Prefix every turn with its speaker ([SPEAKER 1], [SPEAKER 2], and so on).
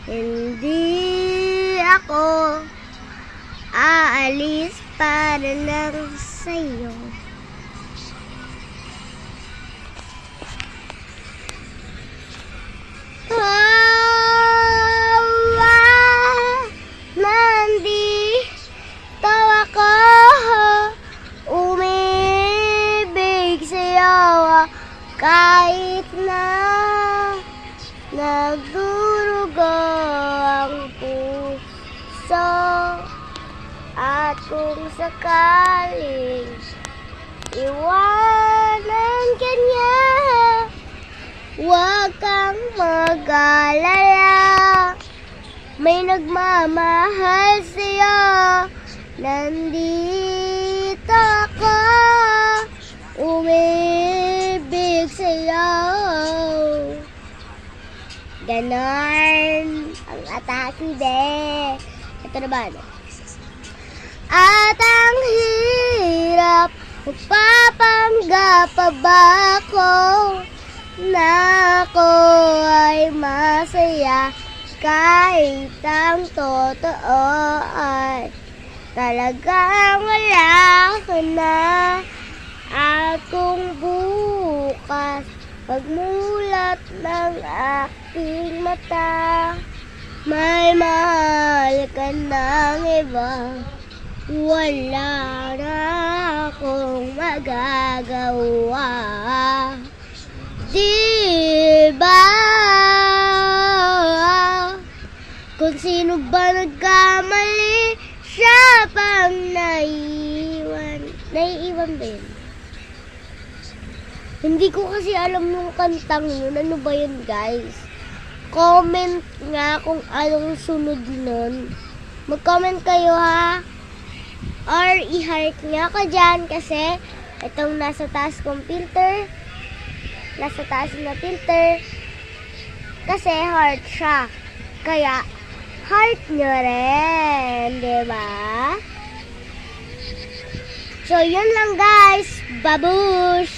[SPEAKER 1] Hindi ako aalis para lang sa'yo. Nandito ako, umibig sa'yo, kahit na nagdurugo ang puso. At kung sakaling iwanan ka niya, huwag kang mag-alala, may nagmamahal sa'yo. Nandito ako, umibig sa'yo. Ganon ang atake, be. Ito naman. At ang hirap, magpapanggap pa ba ako na ako ay masaya, kahit ang totoo ay talagang wala ka na. At kung bukas pagmulat ng aking mata, may mahal ka ng iba, wala na akong magagawa. Diba? Kung sino ba nagkamali, siya pang naiiwan. Naiiwan din. Hindi ko kasi alam yung kantang yun. Ano ba yun, guys? Comment nga kung anong sunod nun. Mag-comment kayo, ha? Or i-heart nga ako dyan kasi itong nasa taas kong filter, nasa taas na filter, kasi heart siya. Kaya, heart nyo rin, diba? So, yun lang, guys. Babush!